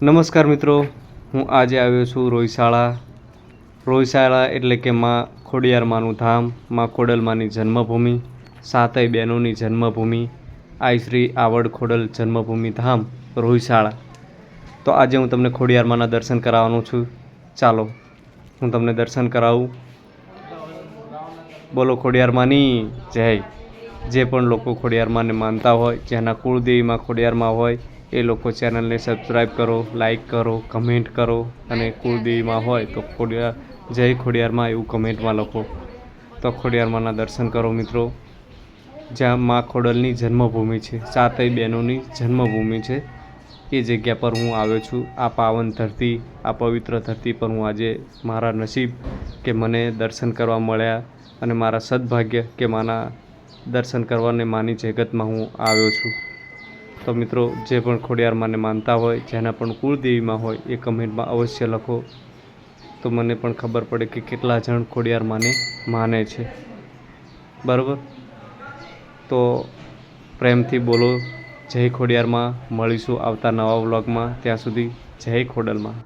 નમસ્કાર મિત્રો, હું આજે આવ્યો છું રોયશાળા. રોયશાળા એટલે કે માં ખોડિયારમાંનું ધામ, માં ખોડલમાંની જન્મભૂમિ, સાતેય બહેનોની જન્મભૂમિ, આઈ શ્રી આવડ ખોડલ જન્મભૂમિ ધામ રોયશાળા. તો આજે હું તમને ખોડિયારમાંના દર્શન કરાવવાનો છું. ચાલો હું તમને દર્શન કરાવું. બોલો ખોડિયારમાંની જય. જે પણ લોકો ખોડિયારમાંને માનતા હોય, જેના કુળદેવીમાં ખોડિયારમાં હોય, એ લોકો ચેનલને સબસ્ક્રાઈબ કરો, લાઈક કરો, કમેન્ટ કરો અને કુળદેવીમાં હોય તો જય ખોડિયારમાં એવું કમેન્ટમાં લખો. તો ખોડિયારમાંના દર્શન કરો મિત્રો. જ્યાં મા ખોડલની જન્મભૂમિ છે, સાતેય બહેનોની જન્મભૂમિ છે, એ જગ્યા પર હું આવ્યો છું. આ પાવન ધરતી, આ પવિત્ર ધરતી પર હું આજે મારા નસીબ કે મને દર્શન કરવા મળ્યા અને મારા સદભાગ્ય કે માના દર્શન કરવાને માની જગતમાં હું આવ્યો છું. તો મિત્રો, જે પણ ખોડિયારમાંને માનતા હોય, જેના પણ કુળદેવીમાં હોય, એ કમેન્ટમાં અવશ્ય લખો. તો મને પણ ખબર પડે કે કેટલા જણ ખોડિયારમાંને માને છે. બરાબર? તો પ્રેમથી બોલો જય ખોડિયારમાં. મળીશું આવતા નવા વ્લોગમાં. ત્યાં સુધી જય ખોડલમાં.